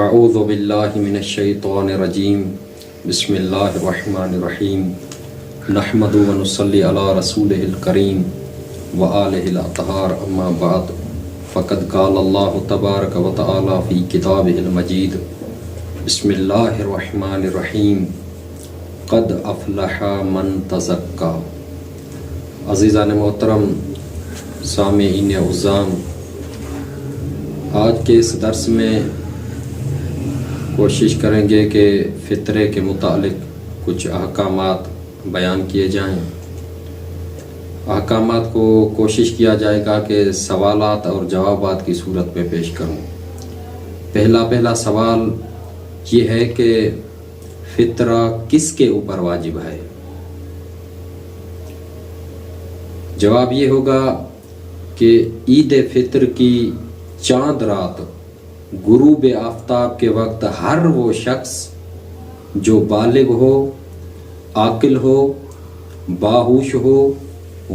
اعوذ باللہ من الشیطان الرجیم بسم اللہ الرحمن الرحیم نحمد و نصلی علی رسولہ الکریم وآلہ الاطہار اما بعد فقد قال اللہ تبارک و تعالی فی کتابہ المجید بسم اللہ الرحمن الرحیم قد افلح من تزکا۔ عزیزان محترم، سامعین عظام، آج کے اس درس میں کوشش کریں گے کہ فطرے کے متعلق کچھ احکامات بیان کیے جائیں۔ احکامات کو کوشش کیا جائے گا کہ سوالات اور جوابات کی صورت میں پیش کروں۔ پہلا سوال یہ ہے کہ فطرہ کس کے اوپر واجب ہے؟ جواب یہ ہوگا کہ عید فطر کی چاند رات غروب آفتاب کے وقت ہر وہ شخص جو بالغ ہو، عاقل ہو، باہوش ہو،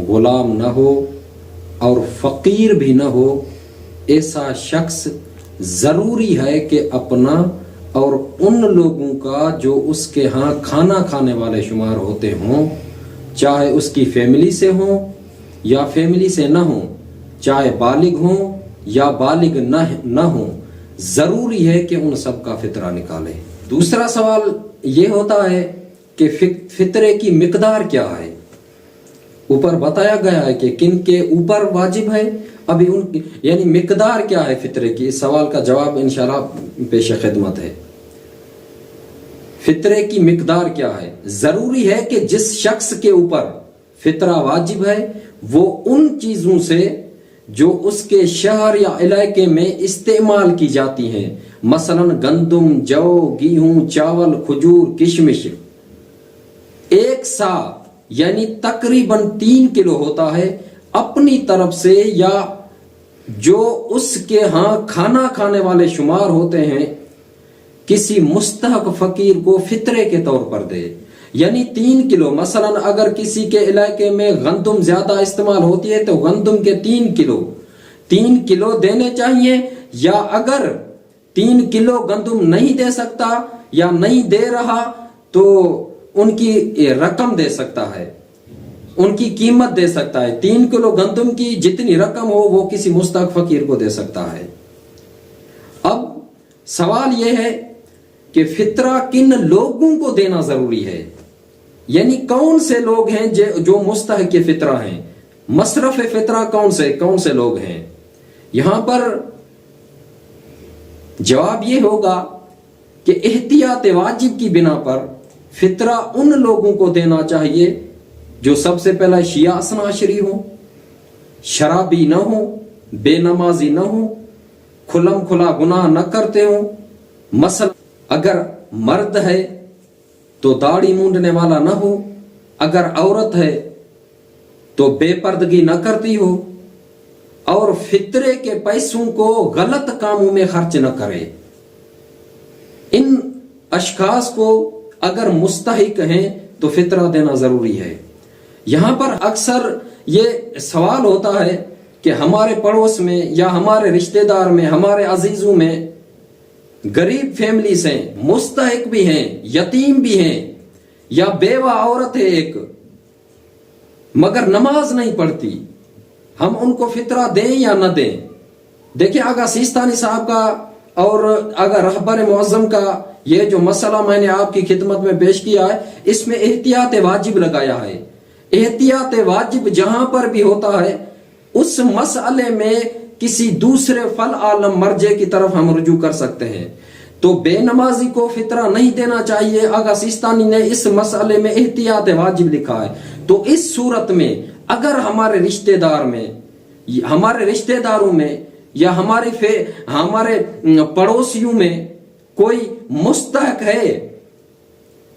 غلام نہ ہو اور فقیر بھی نہ ہو، ایسا شخص ضروری ہے کہ اپنا اور ان لوگوں کا جو اس کے ہاں کھانا کھانے والے شمار ہوتے ہوں، چاہے اس کی فیملی سے ہوں یا فیملی سے نہ ہوں، چاہے بالغ ہوں یا بالغ نہ ہوں، ضروری ہے کہ ان سب کا فطرہ نکالے۔ دوسرا سوال یہ ہوتا ہے کہ فطرے کی مقدار کیا ہے؟ اوپر بتایا گیا ہے کہ کن کے اوپر واجب ہے، ابھی یعنی مقدار کیا ہے فطرے کی؟ اس سوال کا جواب انشاءاللہ پیش خدمت ہے۔ فطرے کی مقدار کیا ہے؟ ضروری ہے کہ جس شخص کے اوپر فطرہ واجب ہے وہ ان چیزوں سے جو اس کے شہر یا علاقے میں استعمال کی جاتی ہیں، مثلا گندم، جو، گیہوں، چاول، کھجور، کشمش، ایک سا یعنی تقریباً 3 کلو ہوتا ہے، اپنی طرف سے یا جو اس کے ہاں کھانا کھانے والے شمار ہوتے ہیں کسی مستحق فقیر کو فطرے کے طور پر دے۔ یعنی 3 کلو، مثلا اگر کسی کے علاقے میں گندم زیادہ استعمال ہوتی ہے تو گندم کے 3 کلو دینے چاہیے، یا اگر 3 کلو گندم نہیں دے سکتا یا نہیں دے رہا تو ان کی رقم دے سکتا ہے، ان کی قیمت دے سکتا ہے۔ 3 کلو گندم کی جتنی رقم ہو وہ کسی مستحق فقیر کو دے سکتا ہے۔ اب سوال یہ ہے کہ فطرہ کن لوگوں کو دینا ضروری ہے، یعنی کون سے لوگ ہیں جو مستحق فطرہ ہیں، مصرف فطرہ کون سے لوگ ہیں؟ یہاں پر جواب یہ ہوگا کہ احتیاط واجب کی بنا پر فطرہ ان لوگوں کو دینا چاہیے جو سب سے پہلا شیعہ اثنا عشری ہوں، شرابی نہ ہوں، بے نمازی نہ ہوں، کھلم کھلا گناہ نہ کرتے ہوں، مثلا اگر مرد ہے تو داڑھی مونڈنے والا نہ ہو، اگر عورت ہے تو بے پردگی نہ کرتی ہو، اور فطرے کے پیسوں کو غلط کاموں میں خرچ نہ کرے۔ ان اشخاص کو اگر مستحق ہیں تو فطرہ دینا ضروری ہے۔ یہاں پر اکثر یہ سوال ہوتا ہے کہ ہمارے پڑوس میں یا ہمارے رشتہ دار میں، ہمارے عزیزوں میں غریب فیملیز ہیں، مستحق بھی ہیں، یتیم بھی ہیں، یا بیوہ عورت ہے ایک مگر نماز نہیں پڑھتی، ہم ان کو فطرہ دیں یا نہ دیں؟ دیکھیں، آغا سیستانی صاحب کا اور آغا رہبر معظم کا یہ جو مسئلہ میں نے آپ کی خدمت میں پیش کیا ہے، اس میں احتیاط واجب لگایا ہے۔ احتیاط واجب جہاں پر بھی ہوتا ہے اس مسئلے میں کسی دوسرے فل عالم مرجع کی طرف ہم رجوع کر سکتے ہیں۔ تو بے نمازی کو فطرہ نہیں دینا چاہیے، آغا سیستانی نے اس مسئلے میں احتیاط واجب لکھا ہے۔ تو اس صورت میں اگر ہمارے رشتہ داروں میں یا ہمارے پڑوسیوں میں کوئی مستحق ہے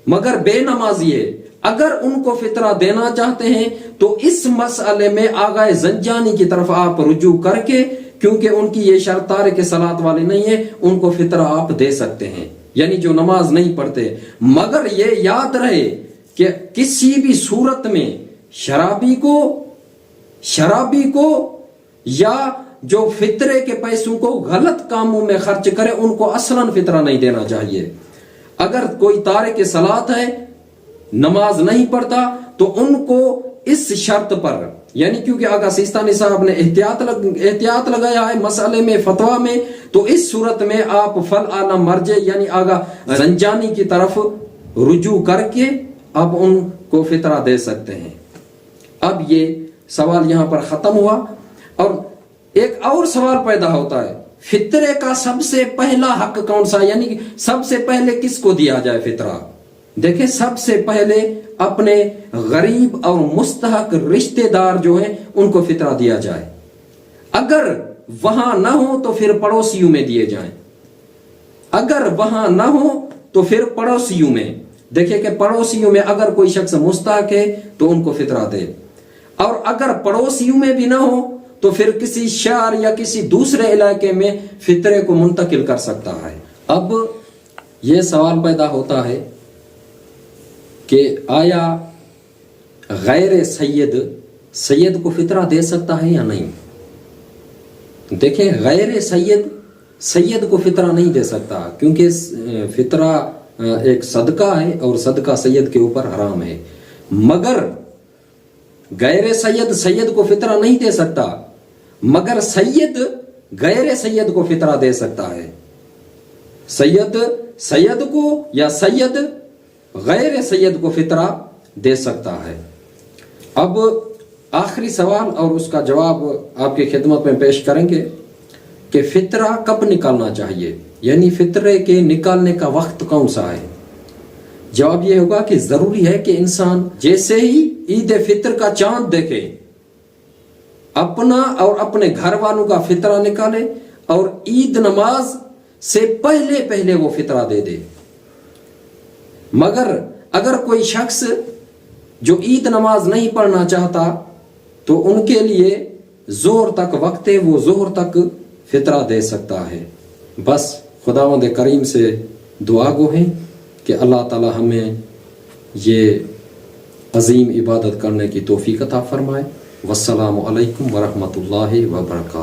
مگر بے نمازی ہے، اگر ان کو فطرہ دینا چاہتے ہیں تو اس مسئلے میں آغا زنجانی کی طرف آپ رجوع کر کے، کیونکہ ان کی یہ شرط تارک صلاۃ والی نہیں ہے، ان کو فطرہ آپ دے سکتے ہیں، یعنی جو نماز نہیں پڑھتے۔ مگر یہ یاد رہے کہ کسی بھی صورت میں شرابی کو یا جو فطرے کے پیسوں کو غلط کاموں میں خرچ کرے ان کو اصلاً فطرہ نہیں دینا چاہیے. اگر کوئی تارک صلاۃ ہے، نماز نہیں پڑھتا، تو ان کو اس شرط پر، یعنی کیونکہ آگا سیستانی صاحب نے احتیاط لگایا ہے مسئلے میں، فتویٰ میں، تو اس صورت میں آپ فل عالم مرجع یعنی آگا زنجانی کی طرف رجوع کر کے آپ ان کو فطرہ دے سکتے ہیں. اب یہ سوال یہاں پر ختم ہوا، اور ایک اور سوال پیدا ہوتا ہے، فطرے کا سب سے پہلا حق کون سا، یعنی سب سے پہلے کس کو دیا جائے فطرہ؟ دیکھیں، سب سے پہلے اپنے غریب اور مستحق رشتہ دار جو ہیں ان کو فطرہ دیا جائے. اگر وہاں نہ ہو تو پھر پڑوسیوں میں دیے جائیں. اگر وہاں نہ ہو تو پھر پڑوسیوں میں. دیکھیں کہ پڑوسیوں میں اگر کوئی شخص مستحق ہے تو ان کو فطرہ دے، اور اگر پڑوسیوں میں بھی نہ ہو تو پھر کسی شہر یا کسی دوسرے علاقے میں فطرے کو منتقل کر سکتا ہے. اب یہ سوال پیدا ہوتا ہے کہ آیا غیر سید کو فطرہ دے سکتا ہے یا نہیں؟ دیکھیں، غیر سید کو فطرہ نہیں دے سکتا، کیونکہ فطرہ ایک صدقہ ہے اور صدقہ سید کے اوپر حرام ہے. مگر غیر سید کو فطرہ نہیں دے سکتا، مگر سید غیر سید کو فطرہ دے سکتا ہے. سید کو یا سید غیر سید کو فطرہ دے سکتا ہے. اب آخری سوال اور اس کا جواب آپ کی خدمت میں پیش کریں گے کہ فطرہ کب نکالنا چاہیے، یعنی فطرے کے نکالنے کا وقت کون سا ہے؟ جواب یہ ہوگا کہ ضروری ہے کہ انسان جیسے ہی عید فطر کا چاند دیکھے اپنا اور اپنے گھر والوں کا فطرہ نکالے، اور عید نماز سے پہلے وہ فطرہ دے دے. مگر اگر کوئی شخص جو عید نماز نہیں پڑھنا چاہتا تو ان کے لیے ظہر تک وقت ہے، وہ ظہر تک فطرہ دے سکتا ہے. بس خداوند کریم سے دعا گو ہیں کہ اللہ تعالی ہمیں یہ عظیم عبادت کرنے کی توفیق عطا فرمائے. والسلام علیکم ورحمۃ اللہ وبرکاتہ.